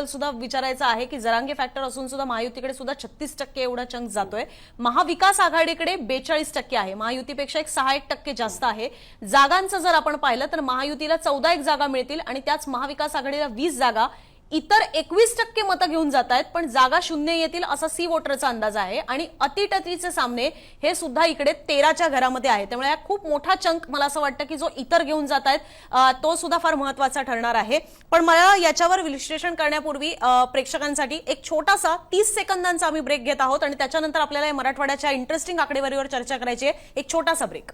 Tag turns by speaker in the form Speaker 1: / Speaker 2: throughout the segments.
Speaker 1: बद्दल सुद्धा विचारायचं आहे की जरांगे फॅक्टर असून सुद्धा महायुतीकडे सुद्धा 36% एवढा चंक जातोय. महाविकास आघाडीकडे 42% आहे, महायुतीपेक्षा 6% जास्त आहे. जागांचं जर आपण पाहिलं तर महायुतीला 14 जागा मिळतील आणि त्याच महाविकास आघाडीला 20 जागा. इतर 21% मतं घेऊन जात आहेत, पण जागा शून्य येतील असा सी वोटरचा अंदाज आहे. आणि अतिटतीचे सामने हे सुद्धा इकडे 13च्या घरामध्ये आहे. त्यामुळे हा खूप मोठा चंक मला असं वाटतं की जो इतर घेऊन जात आहेत तो सुद्धा फार महत्त्वाचा ठरणार आहे. पण मला याच्यावर विश्लेषण करण्यापूर्वी प्रेक्षकांसाठी एक छोटासा 30 सेकंदांचा आम्ही ब्रेक घेत आहोत आणि त्याच्यानंतर आपल्याला मराठवाड्याच्या इंटरेस्टिंग आकडेवारीवर चर्चा करायची आहे. एक छोटासा ब्रेक.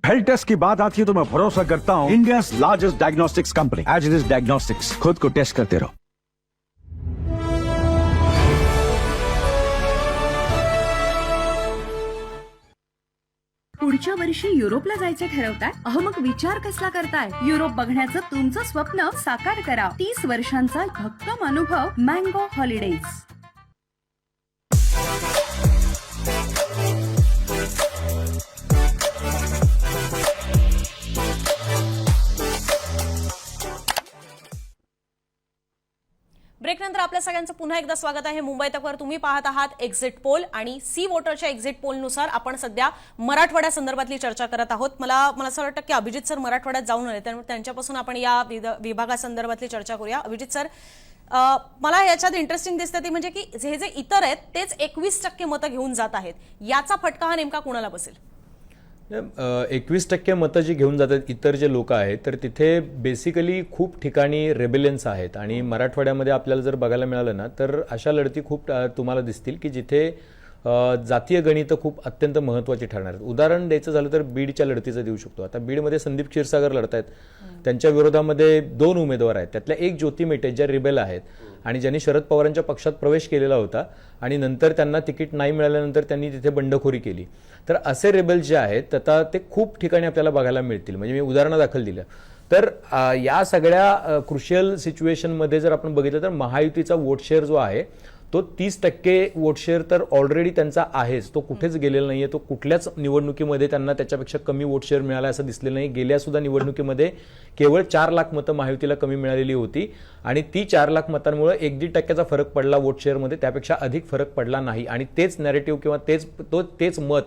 Speaker 2: हेल्थ टेस्ट की बात आती है तो मैं भरोसा करता हूँ India largest diagnostics company Aegis diagnostics. खुद को टेस्ट करते रहो.
Speaker 3: पुढच्या वर्षी युरोपला जायचे ठरवताय? मग विचार कसला करताय? युरोप बघण्याचं तुमचं स्वप्न साकार करा. 30 वर्षांचा भक्कम अनुभव मँगो हॉलिडेज.
Speaker 1: ब्रेक नंतर आपल्या सगळ्यांचं पुन्हा एकदा स्वागत आहे. मुंबई तकवर तुम्ही पाहत आहात एक्झिट पोल आणि सी वोटरच्या एक्झिट पोलनुसार आपण सध्या मराठवाड्या संदर्भातली चर्चा करत आहोत. मला असं वाटतं की अभिजित सर मराठवाड्यात जाऊन आले, त्यामुळे त्यांच्यापासून आपण या विभागासंदर्भातली चर्चा करूया. अभिजित सर, मला याच्यात इंटरेस्टिंग दिसतं ती म्हणजे की हे जे इतर आहेत तेच 21% मतं घेऊन जात आहेत. याचा फटका हा नेमका कुणाला बसेल?
Speaker 4: 21% मतं जी घेऊन जातात इतर जे लोक आहेत, तर तिथे बेसिकली खूप ठिकाणी रेबेलियन्स आहेत. आणि मराठवाड्यामध्ये आपल्याला जर बघायला मिळालं ना तर अशा लढती खूप तुम्हाला दिसतील की जिथे जातीय गणितं खूप अत्यंत महत्त्वाची ठरणार आहेत. उदाहरण द्यायचं झालं तर बीडच्या लढतीचं देऊ शकतो. आता बीडमध्ये संदीप क्षीरसागर लढत आहेत, त्यांच्या विरोधामध्ये 2 उमेदवार आहेत. त्यातल्या एक ज्योती मेटे ज्या रिबेल आहेत आणि ज्यांनी शरद पवारांच्या पक्षात प्रवेश केलेला होता आणि नंतर त्यांना तिकीट नाही मिळाल्यानंतर त्यांनी तिथे बंडखोरी केली. तर असे रेबेल जे आहेत आता ते खूप ठिकाणी आपल्याला बघायला मिळतील. म्हणजे मी उदाहरणादाखल दिलं तर या सगळ्या क्रुशियल सिच्युएशनमध्ये जर आपण बघितलं तर महायुतीचा वोट शेअर जो आहे तो 30% वोट शेअर तर ऑलरेडी त्यांचा आहेच. तो कुठेच गेलेला नाहीये. तो कुठल्याच निवडणुकीमध्ये त्यांना त्याच्यापेक्षा कमी वोट शेअर मिळाला असं दिसलेलं नाही. गेल्या सुद्धा निवडणुकीमध्ये केवळ 4 लाख मतं महायुतीला कमी मिळालेली होती आणि ती 4 लाख मतांमुळे 1-1.5% फरक पडला वोट शेअरमध्ये, त्यापेक्षा अधिक फरक पडला नाही. आणि तेच नॅरेटिव्ह किंवा तेच मत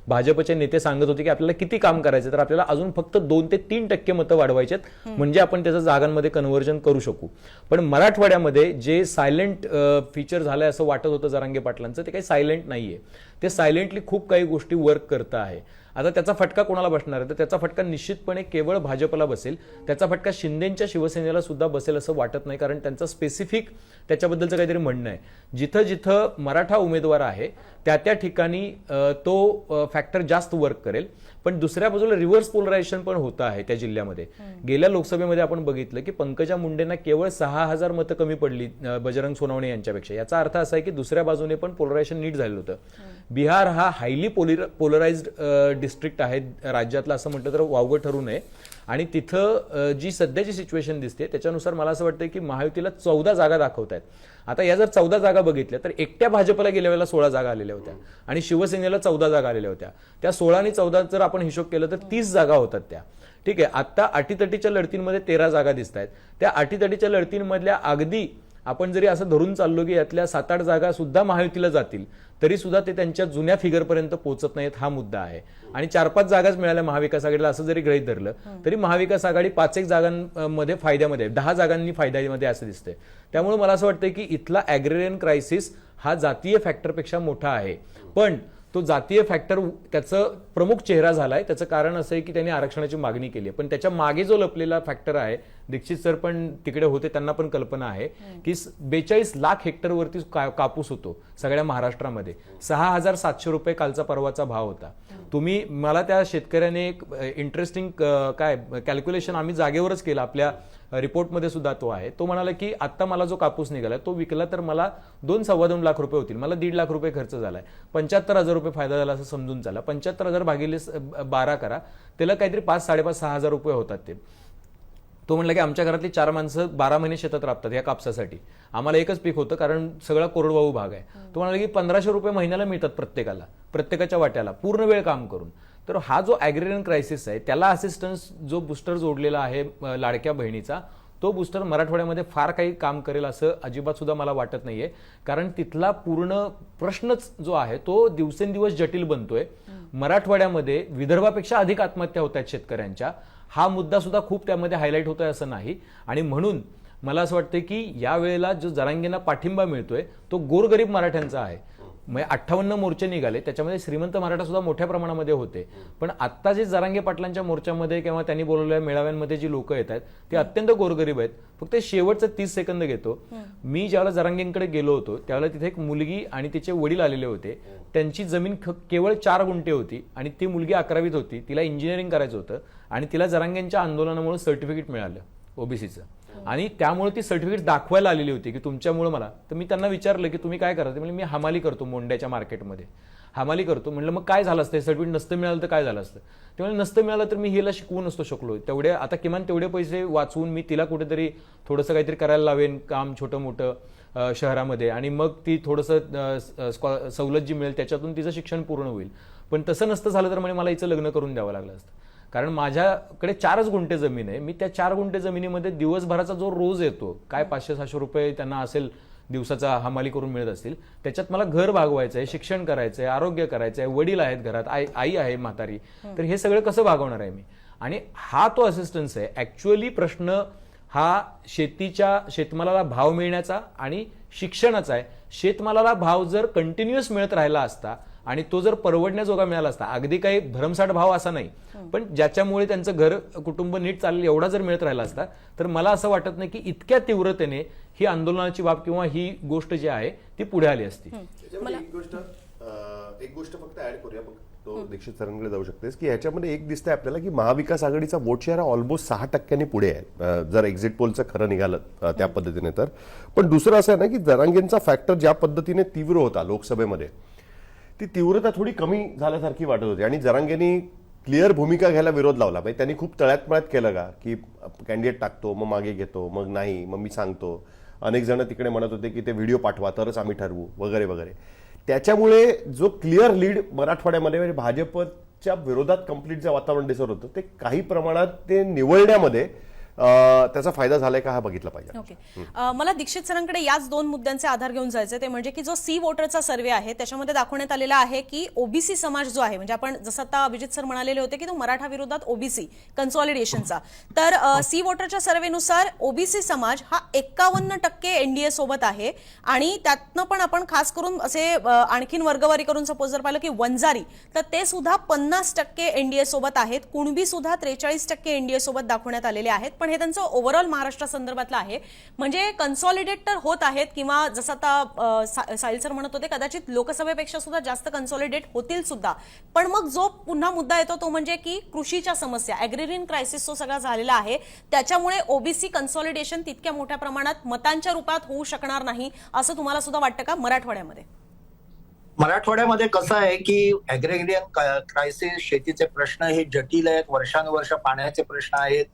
Speaker 4: भाजपचे नेते सांगत होते की आपल्याला किती काम करायचं, तर आपल्याला अजून फक्त 2 ते 3% मतं वाढवायचे आहेत म्हणजे आपण त्याचं जागांमध्ये कन्व्हर्जन करू शकू. पण मराठवाड्यामध्ये जे सायलेंट फीचर झालंय असं वाटत होतं जरांगे पाटलांचं, ते काही सायलेंट नाहीये. ते सायलेंटली खूप काही गोष्टी वर्क करत आहे. आता त्याचा फटका कोणाला बसणार आहे? तर त्याचा फटका निश्चितपणे केवळ भाजपला बसेल. त्याचा फटका शिंदेच्या शिवसेनेला सुद्धा बसेल असं वाटत नाही, कारण त्यांचं स्पेसिफिक त्याच्याबद्दलचं काहीतरी म्हणणं आहे. जिथं जिथं मराठा उमेदवार आहे त्या ठिकाणी तो फॅक्टर जास्त वर्क करेल. पण दुसऱ्या बाजूला रिव्हर्स पोलरायझेशन पण होतं आहे त्या जिल्ह्यामध्ये. गेल्या लोकसभेमध्ये आपण बघितलं की पंकजा मुंडेंना केवळ 6,000 मतं कमी पडली बजरंग सोनवणे यांच्यापेक्षा. याचा अर्थ असा आहे की दुसऱ्या बाजूने पण पोलरायझेशन नीट झालेलं होतं. बिहार हा हायली पोलराइज्ड डिस्ट्रिक्ट आहे राज्यातला असं म्हटलं तर वावगं ठरू नये. आणि तिथं जी सध्याची सिच्युएशन दिसते त्याच्यानुसार मला असं वाटतं की महायुतीला 14 जागा दाखवत आहेत. आता या जर 14 जागा बघितल्या तर एकट्या भाजपला गेल्या वेळेला 16 जागा आलेल्या होत्या आणि शिवसेनेला 14 जागा आलेल्या होत्या. त्या 16 आणि 14 जर आपण हिशोब केलं तर 30 जागा होतात त्या. ठीक आहे, आता अटीतटीच्या लढतींमध्ये 13 जागा दिसत आहेत. त्या अटीतटीच्या लढतींमधल्या अगदी आपण जरी असं धरून चाललो की यातल्या 7-8 जागा सुद्धा महायुतीला जातील तरी सुद्धा ते त्यांच्या जुन्या फिगरपर्यंत पोहोचत नाहीत, हा मुद्दा आहे. आणि 4-5 जागाच मिळाल्या महाविकास आघाडीला असं जरी गृहीत धरलं तरी महाविकास आघाडी 5-1 जागांमध्ये फायद्यामध्ये, 10 जागांनी फायद्यामध्ये असं दिसतंय. त्यामुळे मला असं वाटतं की इथला ॲग्रेरियन क्रायसिस हा जातीय फॅक्टरपेक्षा मोठा आहे. पण तो जातीय फॅक्टर त्याचं प्रमुख चेहरा झालाय. त्याचं कारण असं आहे की त्यांनी आरक्षणाची मागणी केली आहे. पण त्याच्या मागे जो लपलेला फॅक्टर आहे, दीक्षित सर पण तिकडे होते, त्यांना पण कल्पना आहे की 42 लाख हेक्टरवरती कापूस होतो सगळ्या महाराष्ट्रामध्ये. 6,700 रुपये कालचा परवाचा भाव होता. तुम्ही मला त्या शेतकऱ्याने एक इंटरेस्टिंग कॅल्क्युलेशन आम्ही जागेवरच केलं, आपल्या रिपोर्टमध्ये सुद्धा तो आहे. तो म्हणाला की आता मला जो कापूस निघाला तो विकला तर मला 2-2.25 लाख रुपये होतील, मला 1.5 लाख रुपये खर्च झालाय, 75,000 रुपये फायदा झाला असं समजून चाला. 75,000 भागिले 12 करा, त्याला काहीतरी 5-5.5-6,000 रुपये होतात ते. तो म्हणला की आमच्या घरातली 4 माणसं 12 महिने शेतात राबतात या कापसासाठी, आम्हाला एकच पीक होतं कारण सगळा कोरडवाहू भाग आहे. तो म्हणाला की 1,500 रुपये महिन्याला मिळतात प्रत्येकाच्या वाट्याला पूर्ण वेळ काम करून. तर हा जो ॲग्रेरियन क्रायसिस आहे त्याला असिस्टन्स जो बुस्टर जोडलेला आहे लाडक्या बहिणीचा तो बूस्टर मराठवाड्यामध्ये फार काही काम करेल असं अजिबात सुद्धा मला वाटत नाहीये. कारण तिथला पूर्ण प्रश्नच जो आहे तो दिवसेंदिवस जटिल बनतोय. मराठवाड्यामध्ये विदर्भापेक्षा अधिक आत्महत्या होत आहेत शेतकऱ्यांच्या. हा मुद्दा सुद्धा खूप त्यामध्ये हायलाईट होतोय असं नाही. आणि म्हणून मला असं वाटतं की यावेळेला जो जरांगेंना पाठिंबा मिळतोय तो गोरगरीब मराठ्यांचा आहे. म्हणजे 58 मोर्चे निघाले, त्याच्यामध्ये श्रीमंत मराठा सुद्धा मोठ्या प्रमाणामध्ये होते. पण आता जे जरांगे पाटलांच्या मोर्चामध्ये किंवा त्यांनी बोलवलेल्या मेळाव्यांमध्ये जी लोक येत आहेत ते अत्यंत गोरगरीब आहेत. फक्त शेवटचं 30 सेकंद घेतो. मी ज्यावेळेला जरांगेंकडे गेलो होतो त्यावेळेला तिथे एक मुलगी आणि तिचे वडील आलेले होते. त्यांची जमीन केवळ 4 गुंठे होती आणि ती मुलगी 11वीत होती. तिला इंजिनिअरिंग करायचं होतं आणि तिला जरांगेंच्या आंदोलनामुळे सर्टिफिकेट मिळालं ओबीसीचं. आणि त्यामुळे ती सर्टिफिकेट दाखवायला आलेली होती की तुमच्यामुळे मला. तर मी त्यांना विचारलं की तुम्ही काय करता. म्हणजे मी हमाली करतो, मोंड्याच्या मार्केटमध्ये हमाली करतो. म्हटलं मग काय झालं असतं, सर्टिफिकेट नसतं मिळालं तर काय झालं असतं. ते म्हणजे नसतं मिळालं तर मी हिला शिकवू नसतो शकलो. तेवढे आता किमान तेवढे पैसे वाचवून मी तिला कुठेतरी थोडंसं काहीतरी करायला लावेन काम छोटं मोठं शहरामध्ये, आणि मग ती थोडंसं सवलत जी मिळेल त्याच्यातून तिचं शिक्षण पूर्ण होईल. पण तसं नसतं झालं तर मला हिचं लग्न करून द्यावं लागलं असतं. कारण माझ्याकडे 4च गुंठे जमीन आहे. मी त्या 4 गुंठे जमिनीमध्ये दिवसभराचा जो रोज येतो, काय 500-600 रुपये त्यांना असेल दिवसाचा हमाली करून मिळत असतील, त्याच्यात मला घर भागवायचं आहे, शिक्षण करायचं आहे, आरोग्य करायचं आहे, वडील आहेत घरात, आई आहे म्हातारी. तर हे सगळं कसं भागवणार आहे मी. आणि हा तो असिस्टन्स आहे. ऍक्च्युअली प्रश्न हा शेतमालाला भाव मिळण्याचा आणि शिक्षणाचा आहे. शेतमालाला भाव जर कंटिन्युअस मिळत राहिला असता आणि तो जर परवडण्याजोगा मिळाला असता, अगदी काही भरमसाठ भाव असा नाही, पण ज्याच्यामुळे त्यांचं घर कुटुंब नीट चालेल एवढा जर मिळत राहिला असता, तर मला असं वाटत नाही की इतक्या तीव्रतेने ही आंदोलनाची बाब किंवा ही गोष्ट जी आहे ती पुढे आली असती.
Speaker 5: एक गोष्ट फक्त ऍड करूया, मग तो दीक्षित सरांकडे जाऊ शकतेस, की ह्याच्यामध्ये एक दिसतंय आपल्याला की महाविकास आघाडीचा वोट शेअर हा ऑलमोस्ट 6% पुढे आहे, जर एक्झिट पोलचं खरं निघालं त्या पद्धतीने तर. पण दुसरं असं आहे ना की जरांगेंचा फॅक्टर ज्या पद्धतीने तीव्र होता लोकसभेमध्ये, ती तीव्रता थोडी कमी झाल्यासारखी वाटत होती. आणि जरांगेंनी क्लिअर भूमिका घ्यायला विरोध लावला. म्हणजे त्यांनी खूप तळ्यात केलं का की कॅन्डिडेट टाकतो, मग मागे घेतो, मग नाही, मग मी सांगतो. अनेक जण तिकडे म्हणत होते की ते व्हिडिओ पाठवा तरच आम्ही ठरवू वगैरे वगैरे. त्याच्यामुळे जो क्लिअर लीड मराठवाड्यामध्ये म्हणजे भाजपच्या विरोधात कम्प्लीट जे वातावरण दिसत होतं ते काही प्रमाणात ते निवडण्यामध्ये त्याचा फायदा झालाय का हा बघितला पाहिजे.
Speaker 1: ओके, मला दीक्षित सरांकडे याच 2 मुद्द्यांचे आधार घेऊन जायचे. ते म्हणजे की जो सी वोटरचा सर्व्हे आहे त्याच्यामध्ये दाखवण्यात आलेला आहे की ओबीसी समाज जो आहे, म्हणजे आपण जसं आता अभिजित सर म्हणालेले होते की तो मराठा विरोधात ओबीसी कन्सॉलिडेशनचा, तर सी वोटरच्या सर्व्हेनुसार ओबीसी समाज हा 51% एनडीए सोबत आहे. आणि त्यातनं पण आपण खास करून असे आणखीन वर्गवारी करून सपोज जर पाहिलं की वंजारी, तर ते सुद्धा 50% एनडीए सोबत आहेत. कुणबी सुद्धा 43% एनडीए सोबत दाखवण्यात आलेले आहेत. पण हे त्यांचं ओव्हरऑल महाराष्ट्र संदर्भातलं आहे. म्हणजे कन्सॉलिडेट तर होत आहेत, किंवा जसं आता साहिल सर म्हणत होते कदाचित लोकसभेपेक्षा सुद्धा जास्त कन्सॉलिडेट होतील सुद्धा. पण मग जो पुन्हा मुद्दा येतो तो म्हणजे की कृषीच्या समस्या, ॲग्रेरियन क्रायसिस तो सगळा झालेला आहे. त्याच्यामुळे ओबीसी कन्सॉलिडेशन तितक्या मोठ्या प्रमाणात मतांच्या रूपात होऊ शकणार नाही असं तुम्हाला सुद्धा वाटतं का मराठवाड्यामध्ये?
Speaker 6: मराठवाड्यामध्ये कसं आहे की ॲग्रेरियन क्रायसिस, शेतीचे प्रश्न हे जटिल आहेत, वर्षानुवर्ष पाण्याचे प्रश्न आहेत.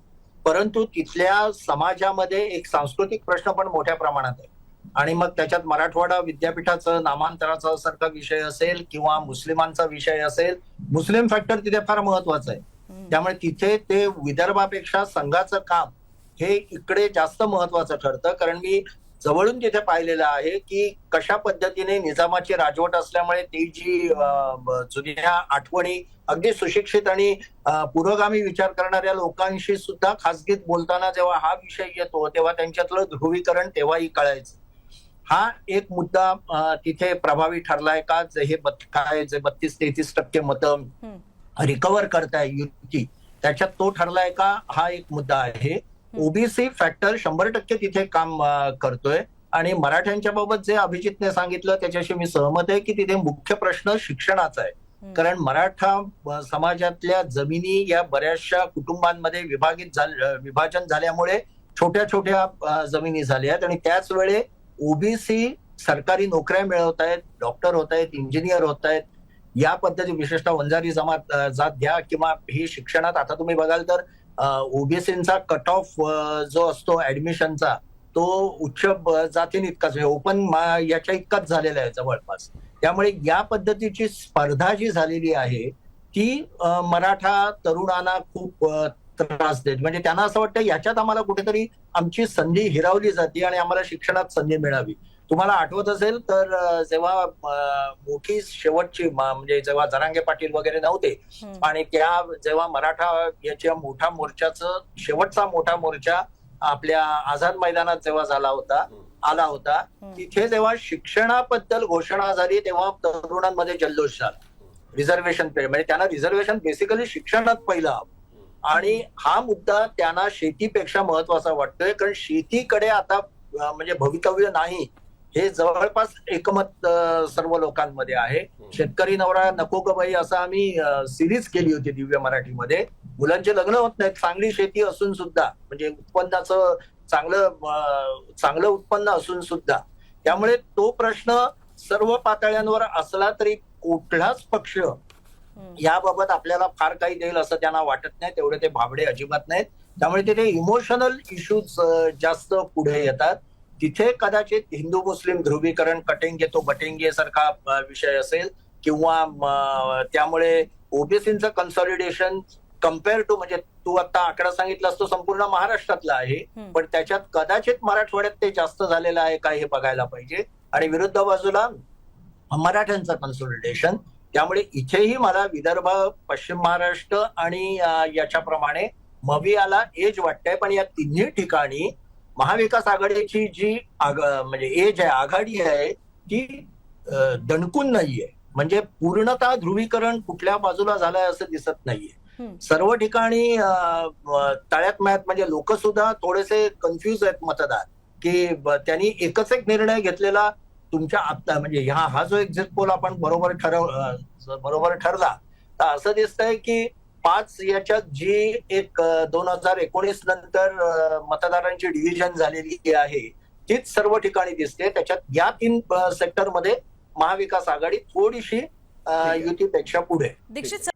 Speaker 6: परंतु तिथल्या समाजामध्ये एक सांस्कृतिक प्रश्न पण मोठ्या प्रमाणात आहे. आणि मग त्याच्यात मराठवाडा विद्यापीठाचं नामांतराचा सारखा विषय असेल किंवा मुस्लिमांचा विषय असेल, मुस्लिम फॅक्टर तिथे फार महत्वाचं आहे. त्यामुळे तिथे ते विदर्भापेक्षा संघाचं काम हे इकडे जास्त महत्वाचं ठरतं. कारण मी जवळून तिथे पाहिलेलं आहे की कशा पद्धतीने निजामाची राजवट असल्यामुळे ती जी जुन्या आठवणी अगदी सुशिक्षित आणि पुरोगामी विचार करणाऱ्या लोकांशी सुद्धा खासगीत बोलताना जेव्हा हा विषय येतो तेव्हा त्यांच्यातलं ध्रुवीकरण तेव्हाही कळायचं. हा एक मुद्दा तिथे प्रभावी ठरलाय का, हे काय जे 32-33% मतं रिकव्हर करताय युती, त्याच्यात तो ठरलाय का, हा एक मुद्दा आहे. ओबीसी फॅक्टर 100% तिथे काम करतोय. आणि मराठ्यांच्या बाबत जे अभिजितने सांगितलं त्याच्याशी मी सहमत आहे की तिथे मुख्य प्रश्न शिक्षणाचा आहे. कारण मराठा समाजातल्या जमिनी या बऱ्याचशा कुटुंबांमध्ये विभाजन झाल्यामुळे छोट्या छोट्या जमिनी झाल्या आहेत. आणि त्याच वेळे ओबीसी सरकारी नोकऱ्या मिळवत आहेत, डॉक्टर होत आहेत, इंजिनियर होत आहेत. या पद्धती विशेषतः वंजारी जात घ्या किंवा ही शिक्षणात आता तुम्ही बघाल तर ओबीसीचा कट ऑफ जो असतो ऍडमिशनचा तो उच्च जातीने इतकाच, ओपन याच्या इतकाच झालेला आहे जवळपास. त्यामुळे या पद्धतीची स्पर्धा जी झालेली आहे ती मराठा तरुणांना खूप त्रास देत. म्हणजे त्यांना असं वाटतं याच्यात आम्हाला कुठेतरी आमची संधी हिरावली जाते आणि आम्हाला शिक्षणात संधी मिळावी. तुम्हाला आठवत असेल तर जेव्हा मोठी शेवटची म्हणजे जेव्हा जरांगे पाटील वगैरे नव्हते आणि त्या जेव्हा मराठा याच्या मोठा मोर्चाचं शेवटचा मोठा मोर्चा आपल्या आझाद मैदानात जेव्हा आला होता तिथे जेव्हा शिक्षणाबद्दल घोषणा झाली तेव्हा तरुणांमध्ये जल्लोष झाला. रिझर्वेशन म्हणजे त्यांना रिझर्वेशन बेसिकली शिक्षणात पहिलं हवं आणि हा मुद्दा त्यांना शेतीपेक्षा महत्वाचा वाटतोय. कारण शेतीकडे आता म्हणजे भवितव्य नाही हे जवळपास एकमत सर्व लोकांमध्ये आहे. शेतकरी नवरा नको ग बाई असं आम्ही सिरीज केली होती दिव्य मराठीमध्ये. मुलांचे लग्न होत नाहीत चांगली शेती असून सुद्धा, म्हणजे उत्पन्नाचं चांगलं उत्पन्न असून सुद्धा. त्यामुळे तो प्रश्न सर्व पातळ्यांवर असला तरी कुठलाच पक्ष याबाबत आपल्याला फार काही देईल असं त्यांना वाटत नाही. तेवढे ते भाबडे अजिबात नाहीत. त्यामुळे तिथे इमोशनल इश्यूज जास्त पुढे येतात. तिथे कदाचित हिंदू मुस्लिम ध्रुवीकरण कटेंगे तो बटेंगे सारखा विषय असेल किंवा त्यामुळे ओबीसीचं कन्सॉलिडेशन कम्पेअर टू, म्हणजे तू आता आकडा सांगितलास तो संपूर्ण महाराष्ट्रातला आहे पण त्याच्यात कदाचित मराठवाड्यात ते जास्त झालेलं आहे का हे बघायला पाहिजे. आणि विरुद्ध बाजूला मराठ्यांचं कन्सॉलिडेशन. त्यामुळे इथेही मला विदर्भ, पश्चिम महाराष्ट्र आणि याच्याप्रमाणे मवियाला एज वाटतंय. पण या तिन्ही ठिकाणी महाविकास आघाडीची जी म्हणजे एज आहे, आघाडी आहे ती दणकून नाहीये. म्हणजे पूर्णतः ध्रुवीकरण कुठल्या बाजूला झालंय असं दिसत नाहीये. सर्व ठिकाणी तळ्यात मळ्यात म्हणजे लोक सुद्धा थोडेसे कन्फ्युज आहेत मतदार की त्यांनी एकच एक निर्णय घेतलेला तुमच्या आता म्हणजे हा जो एक्झिट पोल आपण बरोबर ठरला तर असं दिसतंय की 5 याच्यात जी एक 2019 नंतर मतदारांची डिव्हिजन झालेली आहे तीच सर्व ठिकाणी दिसते. त्याच्यात या 3 सेक्टरमध्ये महाविकास आघाडी थोडीशी युतीपेक्षा पुढे.
Speaker 1: दीक्षित